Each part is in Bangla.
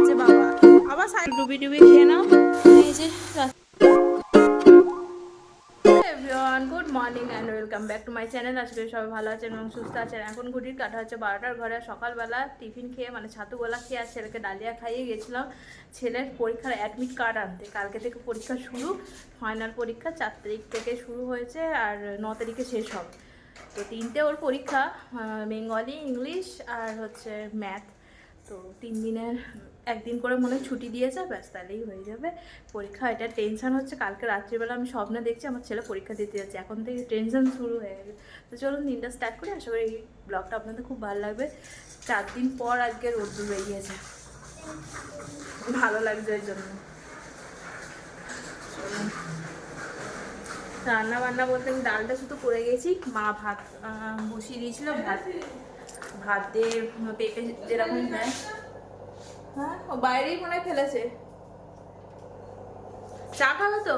যে বাবা আবার সাইড ডুবি ডুবি খেয়ে নাও। এই যে everyone, good morning and welcome back to my channel. আজকে সবাই ভালো আছেন এবং সুস্থ আছেন। এখন ঘুটির কাটা হচ্ছে 12টার ঘরে। সকালবেলা টিফিন খেয়ে মানে ছাতুগোলা খেয়ে আর ছেলেকে ডালিয়া খাইয়ে গেছিলাম ছেলের পরীক্ষার অ্যাডমিট কার্ড আনতে। কালকে থেকে পরীক্ষা শুরু, ফাইনাল পরীক্ষা 4 তারিখ থেকে শুরু হয়েছে আর 9 তারিখে শেষ হবে। তো 3টে ওর পরীক্ষা, বেঙ্গলি, ইংলিশ আর হচ্ছে ম্যাথ। তো 3 দিনের একদিন করে মনে ছুটি দিয়েছে, ব্যাস তাহলেই হয়ে যাবে পরীক্ষা। এটা টেনশন হচ্ছে। কালকে রাত্রিবেলা আমি স্বপ্নে দেখছি আমার ছেলে পরীক্ষা দিতে যাচ্ছে, এখন থেকে টেনশন শুরু হয়ে গেছে। তো চলুন দিনটা স্টার্ট করি, আশা করি এই ব্লগটা আপনাদের খুব ভালো লাগবে। 4 দিন পর আজকে রোদ্দুর বেরিয়েছে, ভালো লাগছে এর জন্য। রান্না বান্না বলতে আমি ডালটা শুধু করে গেছি, মা ভাত বসিয়ে দিয়েছিল। ভাত দিয়ে পেঁপে যেরকম দেয়, হ্যাঁ ও বাইরেই মনে হয় ফেলেছে। চা খাবে তো?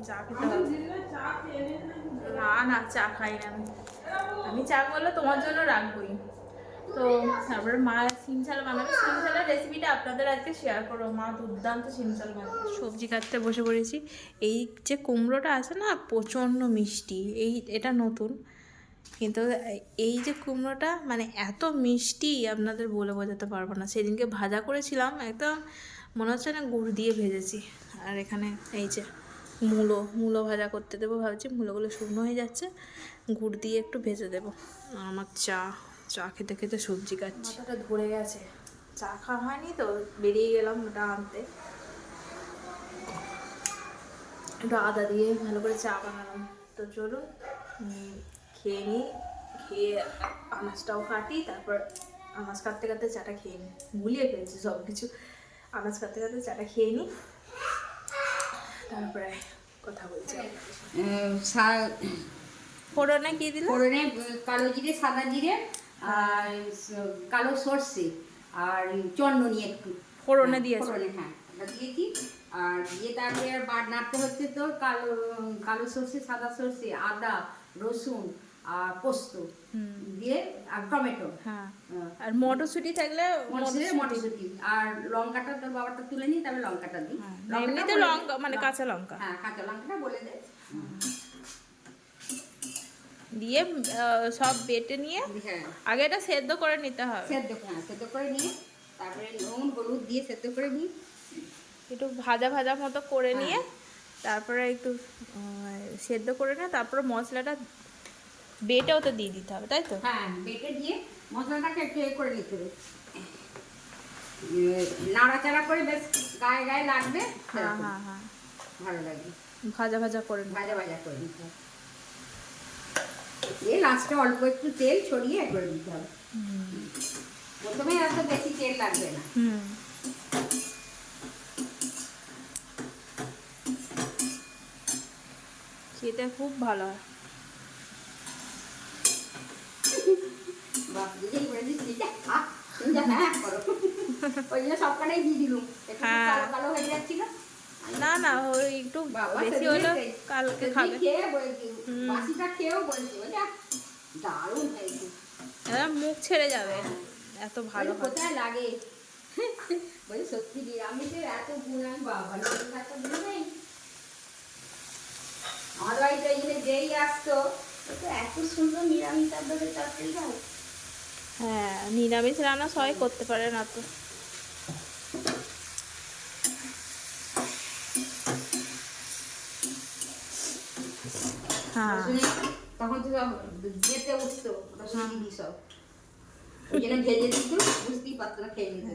চা খেতে হবে। না না, চা খাই না আমি চা করলে তোমার জন্য রাখবোই। তো তারপরে মা সিম চাল বানাবে, সিম চালের রেসিপিটা আপনাদের আজকে শেয়ার করবো। মা দুর্দান্ত সিম চাল বানাবে। সবজি কাটতে বসে পড়েছি। এই যে কুমড়োটা আছে না, প্রচণ্ড মিষ্টি। এটা নতুন, কিন্তু এই যে কুমড়োটা মানে এত মিষ্টি আপনাদের বলে বোঝাতে পারবো না। সেদিনকে ভাজা করেছিলাম, একদম মনে হচ্ছে না গুড় দিয়ে ভেজেছি। আর এখানে এই যে মূলো ভাজা করতে দেবো ভাবছি। মূলোগুলো শুকনো হয়ে যাচ্ছে, গুড় দিয়ে একটু ভেজে দেবো। আমার চা খেতে খেতে সবজি কাটছি। মাথাটা ধরে গেছে, চা খাওয়া হয়নি তো বেরিয়ে গেলাম ওটা আনতে। একটু আদা দিয়ে ভালো করে চা বানালাম। তো চলুন খেয়ে নিই, খেয়ে আনাজটাও কাটি। তারপর আনাজ কাটতে কাটতে চাটা খেয়ে নিই, গুলিয়ে ফেলছি সব কিছু। আনাজ কাটতে কাটতে চাটা খেয়ে নিই, তারপরে কথা বলছি। ফোড়নে কি দিল? ফোড়নে কালো জিরে, সাদা জিরে আর কালো সর্ষে আর চন্দনী একটু ফোড়নে দিয়েছে। ফোড়নে, হ্যাঁ ওটা দিয়েছি। আর দিয়ে তারপরে আর নাড়তে হচ্ছে তো কালো সর্ষে, সাদা সর্ষে, আদা, রসুন আর পোস্ত দিয়ে আর টমেটো, হ্যাঁ আর মটরশুঁটি থাকলে মটরশুঁটি আর লঙ্কাটা তোর বাবাটা তুলে নিই, তাহলে লঙ্কাটা দিই। এমনিতে লঙ্কা মানে কাঁচা লঙ্কা, হ্যাঁ কাঁচা লঙ্কাটা বলে দে দিয়ে সব বেটে নিয়ে আগে এটা সেদ্ধ করে নিতে হবে। সেদ্ধ করে নিয়ে তারপরে নুন হলুদ দিয়ে সেদ্ধ করে নিই, একটু ভাজা ভাজা মতো করে নিয়ে তারপরে একটু সেদ্ধ করে নিয়ে তারপরে মশলাটা বেটে ওতে দিয়ে দিতে হবে, তাই তো? হ্যাঁ বেটে দিয়ে মশলাটাকে একটু করে নিতে হবে, নাড়াচাড়া করে বেশ গায়ে গায়ে লাগবে। হ্যাঁ হ্যাঁ হ্যাঁ, ভালো লাগবে। ভাজা ভাজা করে নিতে হবে। এই লাস্টে অল্প একটু তেল ছড়িয়ে করে দিতে হবে। প্রথমে এত বেশি তেল লাগবে না। খেতে খুব ভালো হয়। সবকটাই দিয়ে দিলুম, কালো হয়ে যাচ্ছিল। না না, ওই একটু বেশি হলো কালকে খাবে। খেয়ে বলছি, বাসিটা খেয়েও বলছি দারুণ হয়েছে, মুখ ছেড়ে যাবে, এত ভালো কোথায় লাগে। বলি সত্যি নিরামিষের এত গুণ, আমি বাবা নেই। আমার বাড়িতে এখানে যেই আসতো এত সুন্দর নিরামিষ আপনাদের তরকারি হয়। হ্যাঁ, নিরামিষ রান্না সবাই করতে পারে না তো। হ্যাঁ তখন তো সব যেতে উঠতো, সব ওই জন্য ভেজে দিত, বুঝতেই পারতো না, খেয়ে নিতে।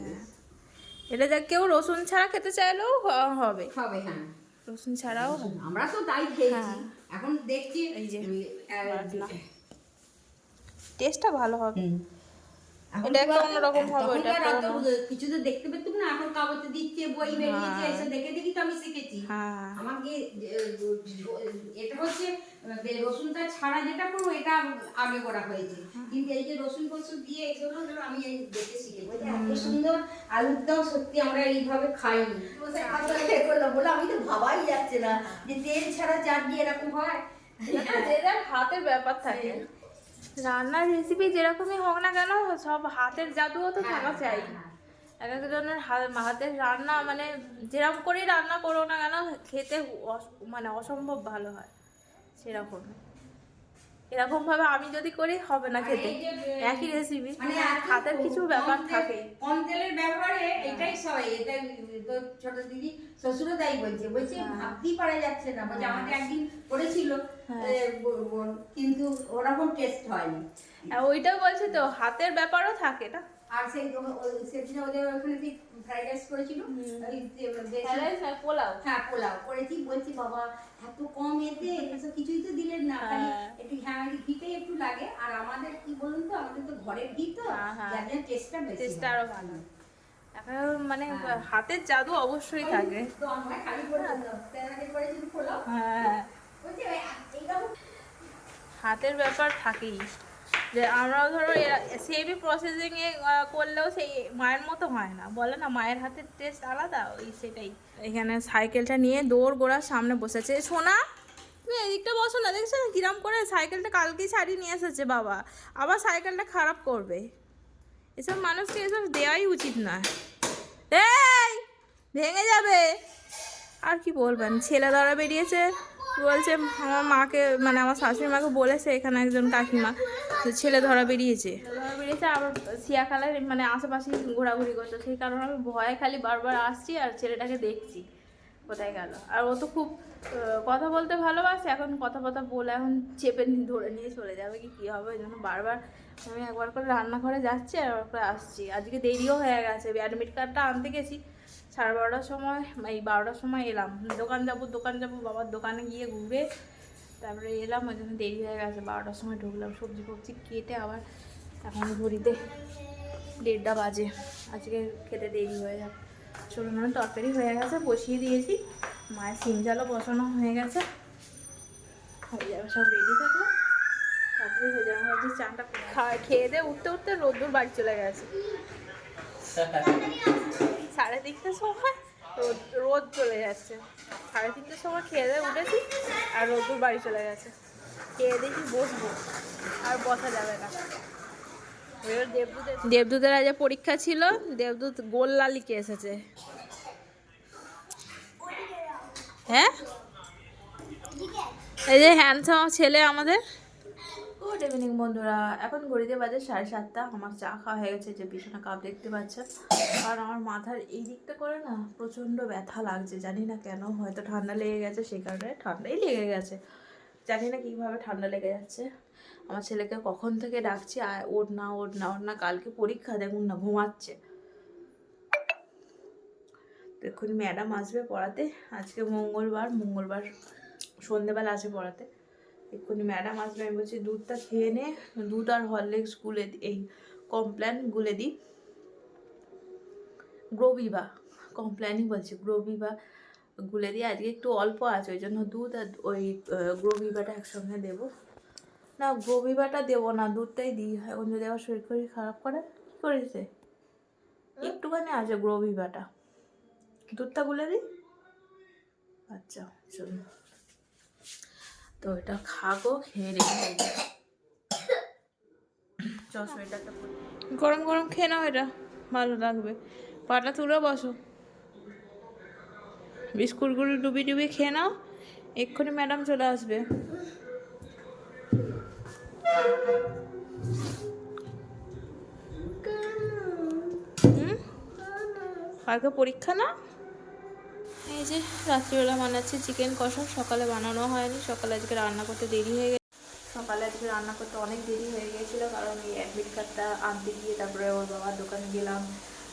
এটা যা কেউ রসুন ছাড়া খেতে চাইলেও হবে। হ্যাঁ রসুন ছাড়াও আমরা তো তাই খেয়েছি। এখন দেখছি এই যে টেস্টটা ভালো হবে। এটা একটা অন্যরকম হবে। এটা কিছু তো দেখতে পেতাম না, এখন কাগজে দিচ্ছে, বই বেরিয়েছে, এসে দেখে দেখি তো আমি শিখেছি। আমাকে এটা হচ্ছে রসুনটা ছাড়া যেটা করবো এটা আগে করা হয়েছে, কিন্তু এই যে রসুন ফসুন দিয়ে এগুলো আমি দেখে শিখে বলছি এত সুন্দর আলুর দাও। সত্যি আমরা এইভাবে খাইনি বলে আমি তো ভাবাই যাচ্ছে না যে তেল ছাড়া চাটনি এরকম হয়। হাতের ব্যাপার থাকে। রান্নার রেসিপি যেরকমই হোক না কেন, সব হাতের জাদুও তো থাকা চাই। এক একজনের হাতের রান্না মানে যেরকম করেই রান্না করো না কেন খেতে মানে অসম্ভব ভালো হয়। সেরকম এরকম ভাবে আমি যদি করি হবে না খেতে, একই রেসিপি মানে হাতের কিছু ব্যাপার থাকে। কম তেলের ব্যবহারে এটাই সবাই, এটা তো ছোট দিদি শ্বশুরও তাই বলছে ভাবতেই পারা যাচ্ছে না, বলছে আমাকে একদিন করেছিল কিন্তু ওরকম টেস্ট হয়নি। ওইটাও বলছি তো হাতের ব্যাপারও থাকে না। আর সেদিন ওদের ওখানে ফ্রাইড রাইস করেছিল, পোলাও, হ্যাঁ পোলাও করেছি, বলছি বাবা এত কম এতে এসব কিছুই তো দিলেন না, খালি একটু ঘিতে একটু লাগে, আর আমাদের কি বলুন তো, আমাদের তো ঘরের ঘি তো, যার জন্য টেস্টটা আরো ভালো। এখন মানে হাতের জাদু অবশ্যই থাকে। তো আমরা খালি করেছি পোলাও, বলছি হাতের ব্যাপার থাকেই, যে আমরাও ধরো সেমই প্রসেসিংয়ে করলেও সেই মায়ের মতো হয় না, বলে না মায়ের হাতের টেস্ট আলাদা, ওই সেটাই। এখানে সাইকেলটা নিয়ে দৌড় গোড়ার সামনে বসেছে। সোনা তুমি এদিকটা বসো না, দেখছো না কিরাম করে সাইকেলটা কালকেই ছাড়িয়ে নিয়ে এসেছে বাবা, আবার সাইকেলটা খারাপ করবে। এসব মানুষকে এসব দেওয়াই উচিত না, এই ভেঙে যাবে। আর কি বলবেন, ছেলে ধরা বেরিয়েছে, বলছে আমার মাকে মানে আমার শাশুড়ি মাকে বলেছে এখানে একজন কাকিমা ছেলে ধরা বেরিয়েছে, আবার সিয়াখালার মানে আশেপাশে ঘোরাঘুরি করছে, সেই কারণে আমি ভয়ে খালি বারবার আসছি আর ছেলেটাকে দেখছি কোথায় গেল। আর ও তো খুব কথা বলতে ভালোবাসে, এখন কথা বলে এখন চেপে ধরে নিয়ে চলে যাবে কি হবে, ওই জন্য বারবার আমি একবার করে রান্নাঘরে যাচ্ছি আর একবার করে আসছি। আজকে দেরিও হয়ে গেছে, অ্যাডমিট কার্ডটা আনতে গেছি 12:30টার সময়, এই 12টার সময় এলাম, দোকান যাবো বাবার দোকানে গিয়ে ঘুরে তারপরে এলাম, ওই জন্য দেরি হয়ে গেছে। 12টার সময় ঢুকলাম, সবজি ফবজি কেটে আবার এখন ঘড়িতে 1:30 বাজে, আজকে খেতে দেরি হয়ে যাবে। চলুন, মানে তরকারি হয়ে গেছে, বসিয়ে দিয়েছি, মায়ের সিম জালও বসানো হয়ে গেছে, হয়ে যাবে সব রেডি থাকলো, তাড়াতাড়ি হয়ে যাবে। ভাবছি চাটা খেয়ে দিয়ে উঠতে রোদ্দুর বাড়ি চলে গেছে, 3:30টার সময় রোদ চলে যাচ্ছে, 3:30টার সময় খেয়ে দিয়ে উঠেছি আর রোদ্দুর বাড়ি চলে গেছে। খেয়ে দেখি বসবো, আর বসা যাবে না। দেবদূতের আজ পরীক্ষা ছিল, দেবদূত গোল্লা লিখে এসেছে। হ্যাঁ, এই যে হ্যান্ডসাম ছেলে আমাদের। গুড ইভিনিং বন্ধুরা, এখন ঘড়িতে বাজে 7:30। আমার চা খাওয়া হয়ে গেছে, যে বিছানা কাপ দেখতে পাচ্ছেন, আর আমার মাথার এই দিকটা করে না প্রচণ্ড ব্যথা লাগছে, জানি না কেন, হয়তো ঠান্ডা লেগে গেছে, সেই কারণে ঠান্ডাই লেগে গেছে, জানি না কীভাবে ঠান্ডা লেগে যাচ্ছে। আমার ছেলেকে কখন থেকে ডাকছি, ওর না, কালকে পরীক্ষা, দেখুন না ঘুমাচ্ছে। দেখুন ম্যাডাম আসবে পড়াতে, আজকে মঙ্গলবার সন্ধেবেলা আছে পড়াতে, এক্ষুনি ম্যাডাম আসবে। আমি বলছি দুধটা খেয়ে নে, দুধ আর হরলিক্স গুলে এই কমপ্ল্যান গুলে দিই, গ্রোভিভা কমপ্ল্যানই বলছি, গ্রোভিভা গুলে দিয়ে, আজকে একটু অল্প আছে ওই জন্য দুধ আর ওই গ্রোভিভাটা একসঙ্গে দেবো। না গ্রোভিভাটা দেবো না, দুধটাই দিই, এখন যদি আবার শরীর খারাপ করে কী করেছে, একটুখানি আছে গ্রোভিভাটা, দুধটা গুলে দিই। আচ্ছা চলুন, তো এটা খাবো, খেয়ে রেখে সোয়েটারটা গরম খেয়ে নাও, এটা ভালো লাগবে, পাটা তুলে বসো, বিস্কুটগুলো ডুবি খেয়ে নাও, এক্ষুনি ম্যাডাম চলে আসবে। কালকে পরীক্ষা না। এই যে রাত্রিবেলা বানাচ্ছি চিকেন কষা, সকালে বানানো হয়নি, সকালে আজকে রান্না করতে দেরি হয়ে গেছে, অনেক দেরি হয়ে গিয়েছিলো, কারণ এই অ্যাডমিট কার্ডটা আনতে গিয়ে তারপরে ওর বাবার দোকানে গেলাম,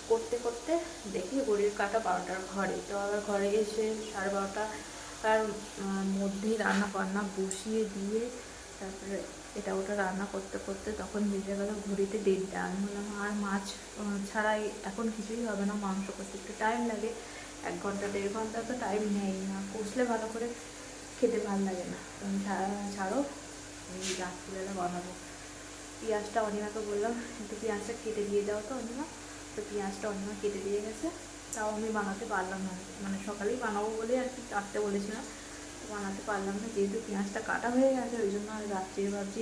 করতে দেখি ঘড়ির কাঁটা 12টার ঘরে, তো আবার ঘরে এসে 12:30টার মধ্যেই রান্না বসিয়ে দিয়ে তারপরে এটা ওটা রান্না করতে তখন বেজে গেল ঘড়িতে 1:30টা। আমি বললাম আর মাছ ছাড়াই এখন কিছুই হবে না, মাংস করতে একটু টাইম লাগে, 1 ঘন্টা 1.5 ঘন্টা তো টাইম নেই না, কষলে ভালো করে খেতে ভালো লাগে না, তুমি ছাড়ো আমি রাত্রিবেলা বানাবো। পেঁয়াজটা অনিমাকে বললাম একটু পেঁয়াজটা কেটে দিয়ে দাও, তো অনিমা, তো পেঁয়াজটা অনিমা কেটে দিয়ে গেছে, তাও আমি বানাতে পারলাম না, মানে সকালেই বানাবো বলে আর কি কাটতে বলেছিলাম, বানাতে পারলাম না, যেহেতু পেঁয়াজটা কাটা হয়ে গেছে ওই জন্য আমি রাত্রে ভাবছি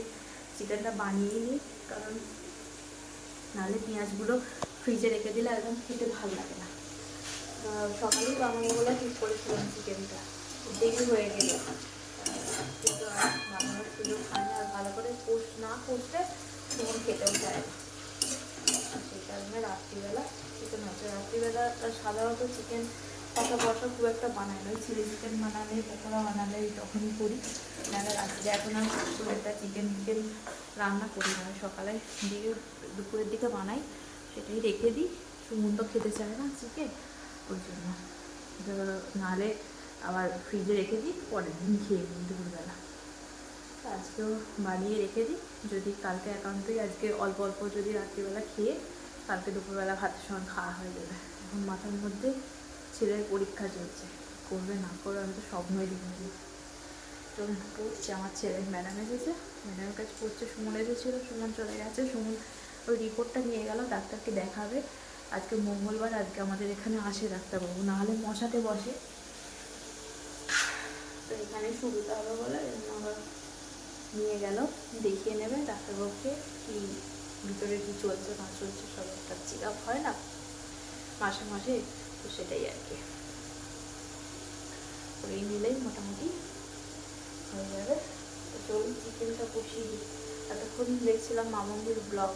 চিকেনটা বানিয়ে নিই, কারণ নাহলে পেঁয়াজগুলো ফ্রিজে রেখে দিলে একদম খেতে ভালো লাগে না। সকালেই বানাবো বলে ঠিক করেছিলাম চিকেনটা, দেরি হয়ে গেল, কিন্তু আর বানানোর সুযোগ হয় না। আর ভালো করে না কষলে তখন খেতেও চায় না, সেই কারণে রাত্রিবেলা চিকেন হচ্ছে। রাত্রিবেলা সাধারণত চিকেন কষা কষা খুব একটা বানাই না, ওই চিলি চিকেন বানালে পকোড়া বানালে তখনই করি, নাহলে রাত্রে এখন আর খুব একটা চিকেন রান্না করি না। সকালে দিকে দুপুরের দিকে বানাই, সেটাই রেখে দিই। সুমন তো খেতে চায় না চিকেন, ওই জন্য নাহলে আবার ফ্রিজে রেখে দিই, পরের দিন খেয়ে নিই দুপুরবেলা। আজকেও বানিয়ে রেখে দিই, যদি কালকে একান্তই আজকে অল্প অল্প যদি রাত্রিবেলা খেয়ে কালকে দুপুরবেলা ভাতের সঙ্গে খাওয়া হয়ে যাবে। এখন মাথার মধ্যে ছেলের পরীক্ষা চলছে, করবে না করবে আমি তো স্বপ্নই দেখেছি। তো পড়ছে আমার ছেলে, ম্যাডাম এসেছে, ম্যাডামের কাছে পড়ছে। সুমন এসেছিলো, সুমন চলে গেছে। সুমন ওই রিপোর্টটা নিয়ে গেল, ডাক্তারকে দেখাবে। আজকে মঙ্গলবার, আজকে আমাদের এখানে আসে ডাক্তারবাবু, নাহলে মশাতে বসে, তো এখানে সুবিধা হবে বলে আবার নিয়ে গেল, দেখিয়ে নেবে ডাক্তারবাবুকে কি ভিতরে কি চলছে না চলছে, সব একটা চেক আপ হয় না মাসে মাসে, তো সেটাই আর কি করেই নিলেই মোটামুটি হয়ে যাবে। তো চলুন চিকেনটা কষিয়ে দিই। এতক্ষণ দেখছিলাম মামনদির ব্লগ,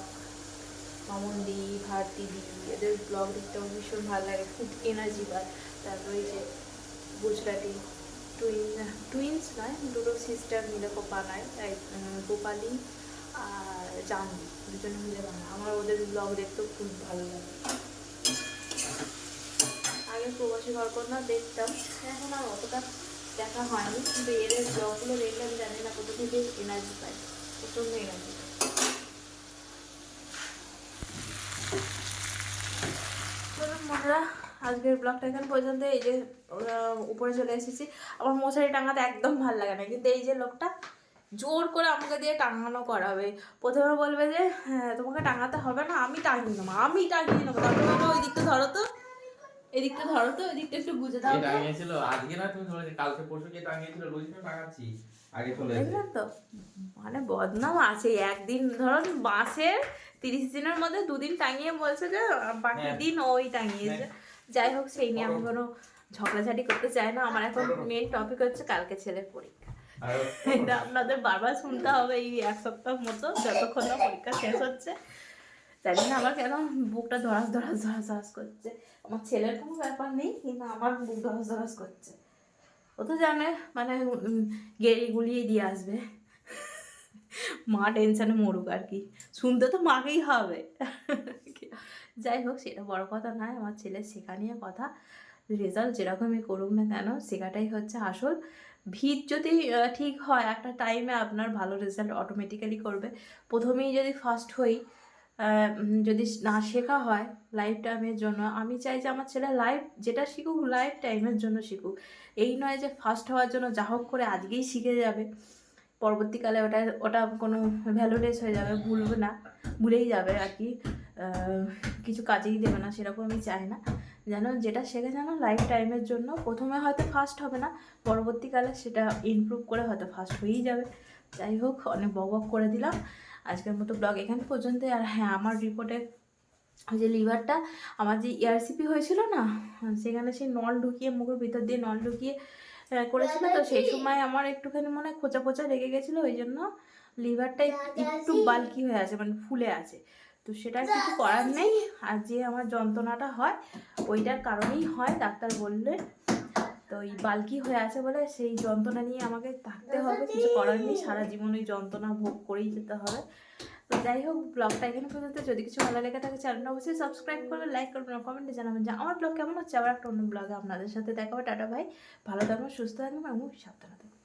মামনদি, ভারতীদি, এদের ব্লগ দেখতে আমার ভীষণ ভালো লাগে, খুব এনার্জি পায়। তারপরে যে গুজরাটি টুইন্স নয়, দুটো সিস্টার মিলে বানায়, গোপালি আর জাহ্নবী, দুজনে মিলে বানায়। আমার ওদের ব্লগ দেখতেও খুব ভালো লাগে। আগে প্রবাসী ঘরকন্যা দেখতাম, এখন আর অতটা দেখা হয়নি, কিন্তু এদের ব্লগগুলো দেখলে আমি জানি না কোথা থেকে এনার্জি পাই, প্রচণ্ড এনার্জি পাই। চলুন বন্ধুরা, আজকের ব্লগটা এখানে পর্যন্ত। এই যে উপরে চলে এসেছি, আমার মশারি টাঙাতে একদম ভালো লাগে না, কিন্তু এই যে লোকটা জোর করে আমাকে দিয়ে টাঙানো করাবে। প্রথমে বলবে যে হ্যাঁ তোমাকে টাঙাতে হবে না, আমি টাঙিয়ে নেবো, আমি টাঙিয়ে নেবো। তারপরে বলবো ওই দিকটা ধরো তো, এদিকটা ধরো তো, এদিকটা একটু বুঝে দাও। টাঙিয়েছিল আজকে না, তুমি ধরেছো কালকে পরশু কে টাঙিয়েছিল, রোজ তো টাঙাচ্ছি আগে চলে এসে। দেখলেন তো, মানে বদনাম আছে। একদিন ধরুন মাসের 30 দিনের মধ্যে 2 দিন টাঙিয়ে বলছে যে বাকি দিন ওই টাঙিয়েছে। যাই হোক, সেই নিয়ে আমি কোনো ঝগড়াঝাটি করতে চাই না। আমার এখন মেন টপিক হচ্ছে কালকে ছেলের পরীক্ষা। এটা আপনাদের বারবার শুনতে হবে এই 1 সপ্তাহ মতো, যতক্ষণ না পরীক্ষা শেষ হচ্ছে। জানি না আমার কেন বুকটা ধরাস ধরাস ধরাস ধরাস করছে। আমার ছেলের কোনো ব্যাপার নেই, কিন্তু আমার বুক ধরাস ধরাস করছে। ও তো জানে, মানে গেড়ি গুলিয়ে দিয়ে আসবে, মা টেনশনে মরুক আর কি, শুনতে তো মাকেই হবে। যাই হোক, সেটা বড় কথা নয়, আমার ছেলের শেখা নিয়ে কথা। রেজাল্ট যেরকমই করুক না কেন, শেখাটাই হচ্ছে আসল। ভিত যদি ঠিক হয়, একটা টাইমে আপনার ভালো রেজাল্ট অটোমেটিক্যালি করবে। প্রথমেই যদি ফার্স্ট হই, যদি না শেখা হয় লাইফ টাইমের জন্য, আমি চাই যে আমার ছেলে লাইফ যেটা শিখুক লাইফ টাইমের জন্য শিখুক। এই নয় যে ফার্স্ট হওয়ার জন্য যা হোক করে আজকেই শিখে যাবে, পরবর্তীকালে ওটা কোনো ভ্যালুলেস হয়ে যাবে, ভুলবে না, ভুলেই যাবে আর কি, কিছু কাজেই দেবে না। সেরকম আমি চাই না, যেন যেটা শেখে যেন লাইফ টাইমের জন্য। প্রথমে হয়তো ফার্স্ট হবে না, পরবর্তীকালে সেটা ইমপ্রুভ করে হয়তো ফার্স্ট হয়েই যাবে। যাই হোক, অনেক বক করে দিলাম। আজকের মতো ব্লগ এখানে পর্যন্ত। আর হ্যাঁ, আমার রিপোর্টে ওই যে লিভারটা, আমার যে ERCP হয়েছিল না, সেখানে সেই নল ঢুকিয়ে, মুখের ভিতর দিয়ে নল ঢুকিয়ে করেছিল, তো সেই সময় আমার একটুখানি মনে হয় খোঁচা খোঁচা লেগে গেছিলো, ওই জন্য লিভারটা একটু বাল্কি হয়ে আছে, মানে ফুলে আছে। তো সেটা কিছু করার নেই। আর যে আমার যন্ত্রণাটা হয় ওইটার কারণেই হয়, ডাক্তার বললে। তো ওই বাল্কি হয়ে আছে বলে সেই যন্ত্রণা নিয়ে আমাকে থাকতে হবে, কিছু করার নেই, সারা জীবন ওই যন্ত্রণা ভোগ করেই যেতে হবে। তো যাই হোক, ব্লগটা এখানে পর্যন্ত। যদি কিছু ভালো লেগে থাকে চ্যানেলটা অবশ্যই সাবস্ক্রাইব করবেন, লাইক করবেন, কমেন্টে জানাবেন যে আমার ব্লগ কেমন হচ্ছে। আবার একটা অন্য ব্লগে আপনাদের সাথে দেখা হবে। টাটা ভাই, ভালো থাকবেন, সুস্থ থাকবেন এবং সাবধানে থাকবেন।